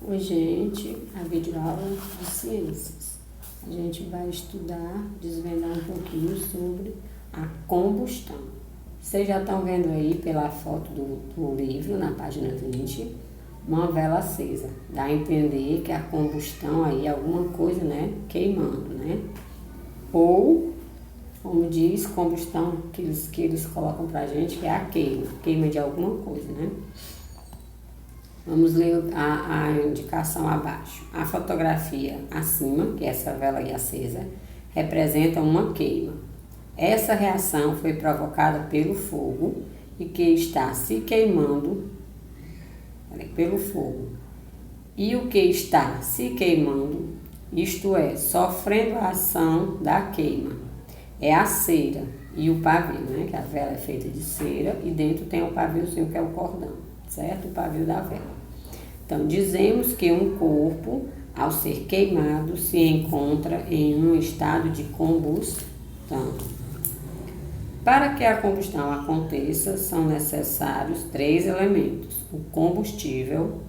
Oi, gente, a videoaula de ciências. A gente vai estudar, desvendar um pouquinho sobre a combustão. Vocês já estão vendo aí pela foto do livro, na página 20, uma vela acesa. Dá a entender que a combustão aí é alguma coisa, né, queimando, né? Ou, como diz, combustão que eles colocam pra gente, que é a queima de alguma coisa, né? Vamos ler a indicação abaixo. A fotografia acima, que é essa vela aí acesa, representa uma queima. Essa reação foi provocada pelo fogo e que está se queimando pelo fogo. E o que está se queimando, isto é, sofrendo a ação da queima, é a cera e o pavio, né? Que a vela é feita de cera e dentro tem o paviozinho, que é o cordão, certo? O pavio da vela. Então, dizemos que um corpo, ao ser queimado, se encontra em um estado de combustão. Para que a combustão aconteça, são necessários 3 elementos: o combustível,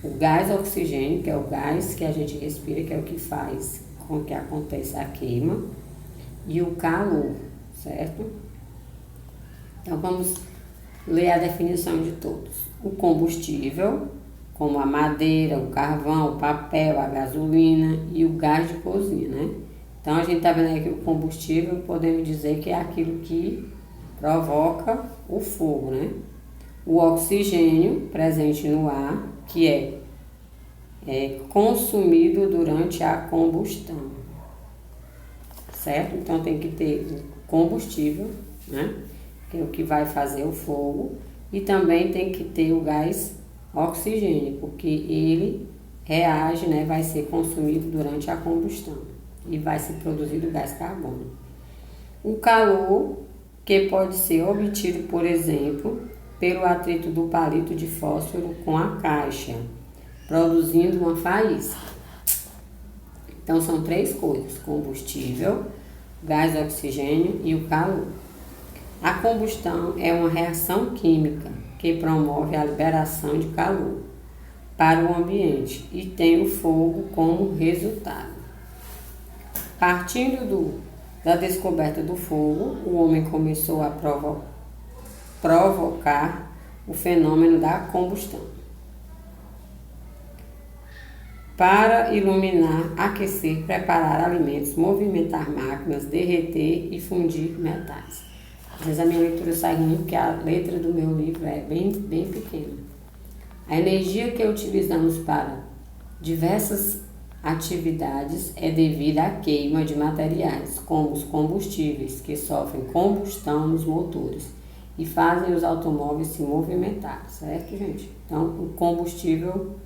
o gás oxigênio, que é o gás que a gente respira, que é o que faz com que aconteça a queima, e o calor, certo? Então, vamos ler a definição de todos. O combustível, como a madeira, o carvão, o papel, a gasolina e o gás de cozinha, né? Então, a gente está vendo aqui o combustível, podemos dizer que é aquilo que provoca o fogo, né? O oxigênio presente no ar, que é consumido durante a combustão, certo? Então, tem que ter o combustível, né? Que é o que vai fazer o fogo, e também tem que ter o gás oxigênio, porque ele reage, né, vai ser consumido durante a combustão e vai ser produzido o gás carbono. O calor, que pode ser obtido, por exemplo, pelo atrito do palito de fósforo com a caixa, produzindo uma faísca. Então, são 3 coisas: combustível, gás oxigênio e o calor. A combustão é uma reação química que promove a liberação de calor para o ambiente e tem o fogo como resultado. Partindo da descoberta do fogo, o homem começou a provocar o fenômeno da combustão para iluminar, aquecer, preparar alimentos, movimentar máquinas, derreter e fundir metais. Às vezes a minha leitura sai ruim porque a letra do meu livro é bem pequena. A energia que utilizamos para diversas atividades é devida à queima de materiais, como os combustíveis, que sofrem combustão nos motores e fazem os automóveis se movimentar, certo, gente? Então, o combustível,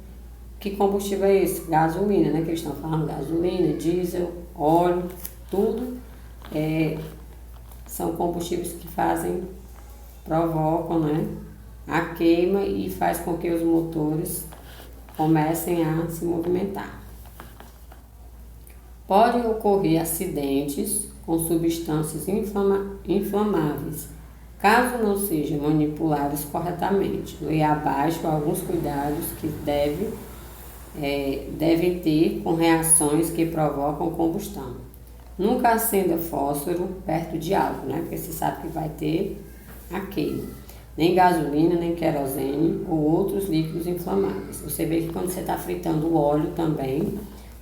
que combustível é esse? Gasolina, né? Que eles estão falando, gasolina, diesel, óleo, tudo são combustíveis que provocam, né, a queima e faz com que os motores comecem a se movimentar. Podem ocorrer acidentes com substâncias inflamáveis, caso não sejam manipulados corretamente. Leia abaixo alguns cuidados que devem ter com reações que provocam combustão. Nunca acenda fósforo perto de algo, né? Porque você sabe que vai ter a queima. Nem gasolina, nem querosene ou outros líquidos inflamáveis. Você vê que quando você está fritando o óleo também,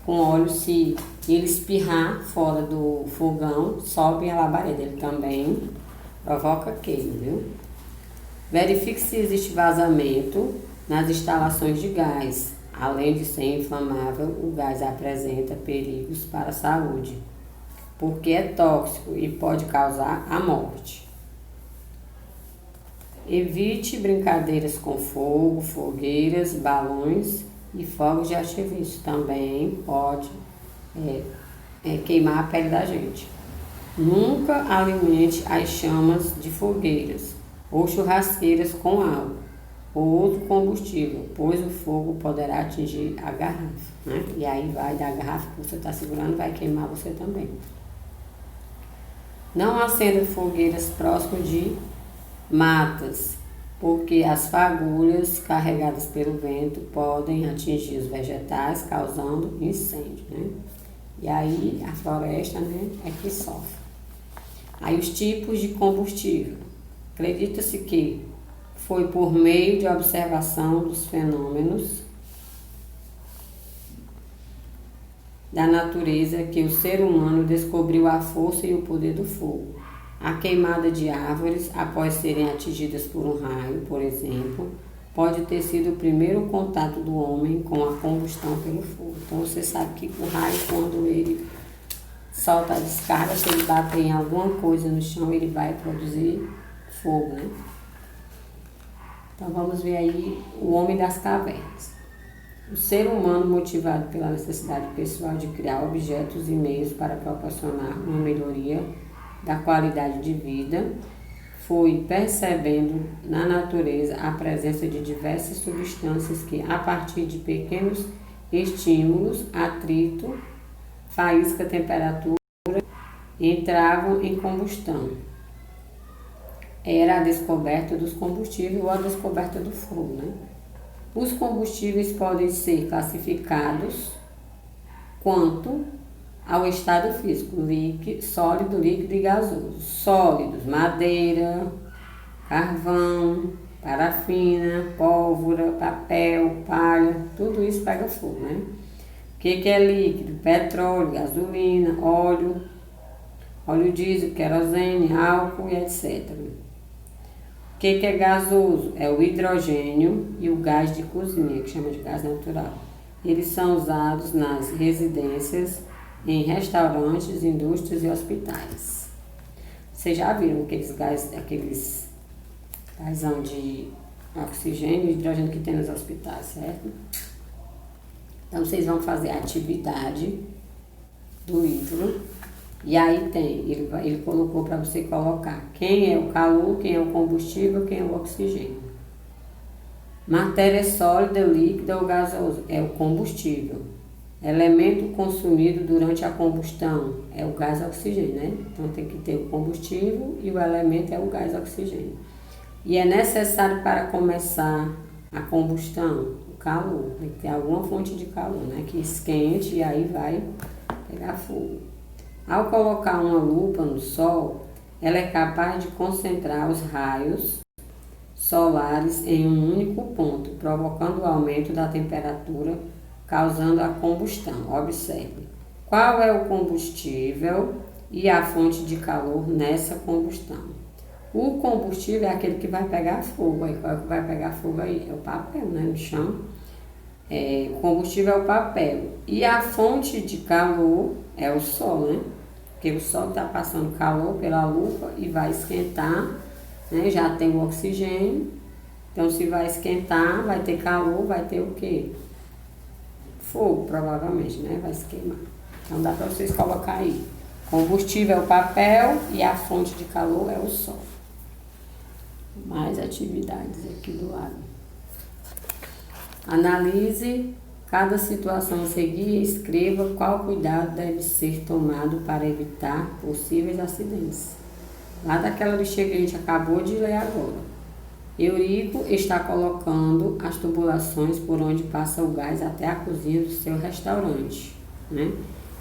com óleo, se ele espirrar fora do fogão, sobe a labareda. Ele também provoca queima, viu? Verifique se existe vazamento nas instalações de gás. Além de ser inflamável, o gás apresenta perigos para a saúde, porque é tóxico e pode causar a morte. Evite brincadeiras com fogo, fogueiras, balões e fogos de artifício. Também pode queimar a pele da gente. Nunca alimente as chamas de fogueiras ou churrasqueiras com álcool ou outro combustível, pois o fogo poderá atingir a garrafa, né? E aí vai da garrafa que você está segurando, vai queimar você também. Não acenda fogueiras próximo de matas, porque as fagulhas carregadas pelo vento podem atingir os vegetais, causando incêndio, né? E aí a floresta, né, é que sofre. Aí os tipos de combustível. Acredita-se que foi por meio de observação dos fenômenos da natureza que o ser humano descobriu a força e o poder do fogo. A queimada de árvores, após serem atingidas por um raio, por exemplo, pode ter sido o primeiro contato do homem com a combustão pelo fogo. Então você sabe que o raio, quando ele solta a descarga, se ele bater em alguma coisa no chão, ele vai produzir fogo, né? Então vamos ver aí o homem das cavernas. O ser humano, motivado pela necessidade pessoal de criar objetos e meios para proporcionar uma melhoria da qualidade de vida, foi percebendo na natureza a presença de diversas substâncias que, a partir de pequenos estímulos, atrito, faísca, temperatura, entravam em combustão. Era a descoberta dos combustíveis ou a descoberta do fogo, né? Os combustíveis podem ser classificados quanto ao estado físico, líquido, sólido, líquido e gasoso. Sólidos, madeira, carvão, parafina, pólvora, papel, palha, tudo isso pega fogo, né? O que é líquido? Petróleo, gasolina, óleo diesel, querosene, álcool e etc. O que é gasoso? É o hidrogênio e o gás de cozinha, que chama de gás natural. Eles são usados nas residências, em restaurantes, indústrias e hospitais. Vocês já viram aqueles gásão de oxigênio e hidrogênio que tem nos hospitais, certo? Então vocês vão fazer a atividade do livro. E aí ele colocou para você colocar quem é o calor, quem é o combustível, quem é o oxigênio. Matéria sólida, líquida ou gasosa é o combustível. Elemento consumido durante a combustão é o gás oxigênio, né? Então tem que ter o combustível e o elemento é o gás oxigênio. E é necessário para começar a combustão o calor. Tem que ter alguma fonte de calor, né? Que esquente e aí vai pegar fogo. Ao colocar uma lupa no sol, ela é capaz de concentrar os raios solares em um único ponto, provocando o aumento da temperatura, causando a combustão. Observe. Qual é o combustível e a fonte de calor nessa combustão? O combustível é aquele que vai pegar fogo. Aí, qual é que vai pegar fogo aí? É o papel, né, no chão. O combustível é o papel. E a fonte de calor é o sol, né? Porque o sol está passando calor pela lupa e vai esquentar, né? Já tem o oxigênio. Então, se vai esquentar, vai ter calor, vai ter o quê? Fogo, provavelmente, né? Vai se queimar. Então, dá para vocês colocar aí. Combustível é o papel e a fonte de calor é o sol. Mais atividades aqui do lado. Analise cada situação a seguir e escreva qual cuidado deve ser tomado para evitar possíveis acidentes. Lá daquela listinha que a gente acabou de ler agora. Eurico está colocando as tubulações por onde passa o gás até a cozinha do seu restaurante, né?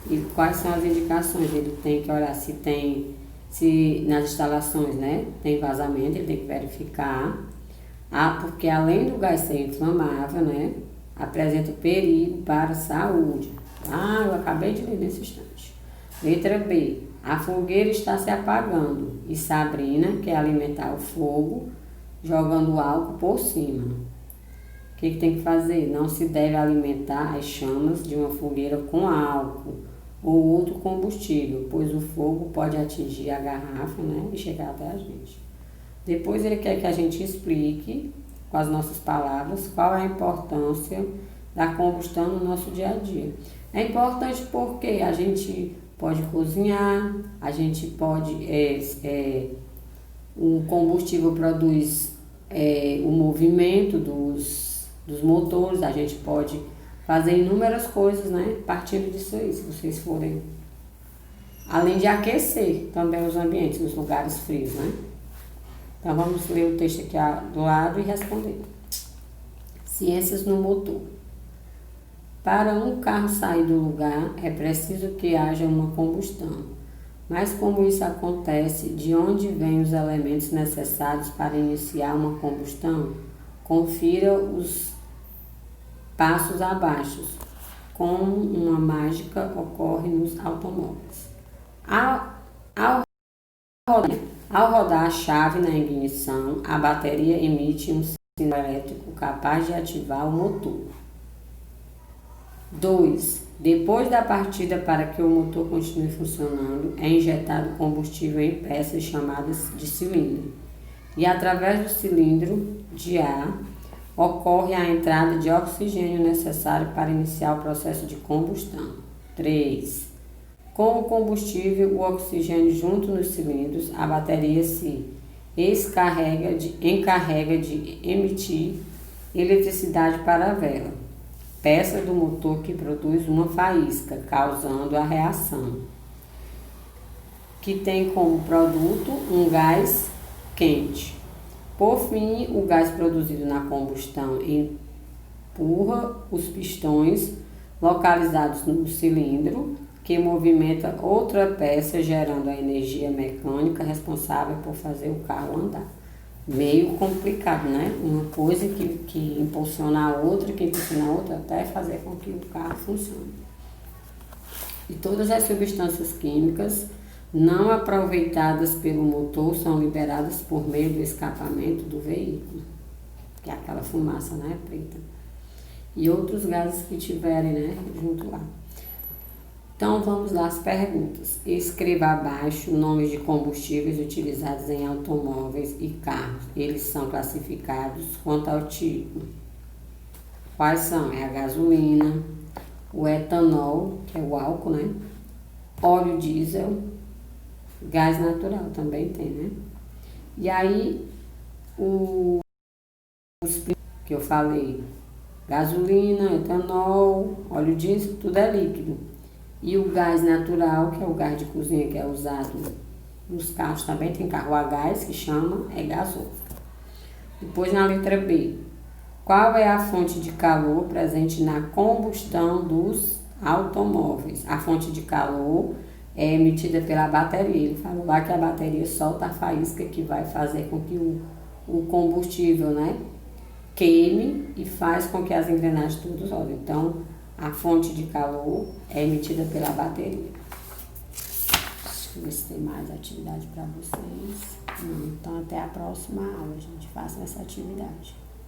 E quais são as indicações? Ele tem que olhar se nas instalações, né, tem vazamento, ele tem que verificar. Porque além do gás ser inflamável, né, apresenta perigo para a saúde. Eu acabei de ler nesse instante. Letra B. A fogueira está se apagando e Sabrina quer alimentar o fogo jogando álcool por cima. O que tem que fazer? Não se deve alimentar as chamas de uma fogueira com álcool ou outro combustível, pois o fogo pode atingir a garrafa, né, e chegar até a gente. Depois ele quer que a gente explique, com as nossas palavras, qual é a importância da combustão no nosso dia a dia. É importante porque a gente pode cozinhar, a gente pode... o combustível produz o movimento dos motores, a gente pode fazer inúmeras coisas, né? Partindo disso aí, se vocês forem... Além de aquecer também os ambientes, os lugares frios, né? Então, vamos ler o texto aqui do lado e responder. Ciências no motor. Para um carro sair do lugar, é preciso que haja uma combustão. Mas como isso acontece, de onde vêm os elementos necessários para iniciar uma combustão? Confira os passos abaixo. Como uma mágica ocorre nos automóveis. Ao rodar a chave na ignição, a bateria emite um sinal elétrico capaz de ativar o motor. 2. Depois da partida, para que o motor continue funcionando, é injetado combustível em peças chamadas de cilindro. E através do cilindro de ar, ocorre a entrada de oxigênio necessário para iniciar o processo de combustão. 3. Com o combustível, o oxigênio junto nos cilindros, a bateria se encarrega de emitir eletricidade para a vela, peça do motor que produz uma faísca, causando a reação, que tem como produto um gás quente. Por fim, o gás produzido na combustão empurra os pistões localizados no cilindro, que movimenta outra peça, gerando a energia mecânica responsável por fazer o carro andar. Meio complicado, né? Uma coisa que impulsiona a outra, que impulsiona a outra, até fazer com que o carro funcione. E todas as substâncias químicas não aproveitadas pelo motor são liberadas por meio do escapamento do veículo, que é aquela fumaça, né, preta. E outros gases que tiverem, né, junto lá. Então, vamos lá as perguntas. Escreva abaixo nomes de combustíveis utilizados em automóveis e carros. Eles são classificados quanto ao tipo. Quais são? É a gasolina, o etanol, que é o álcool, né? Óleo diesel, gás natural também tem, né? E aí, os que eu falei, gasolina, etanol, óleo diesel, tudo é líquido. E o gás natural, que é o gás de cozinha que é usado nos carros, também tem carro a gás, que chama, é gasóleo. Depois na letra B, qual é a fonte de calor presente na combustão dos automóveis? A fonte de calor é emitida pela bateria. Ele falou lá que a bateria solta a faísca que vai fazer com que o combustível, né, queime e faz com que as engrenagens todas rodem. Então, a fonte de calor é emitida pela bateria. Deixa eu ver se tem mais atividade para vocês. Então, até a próxima aula, gente. Façam essa atividade.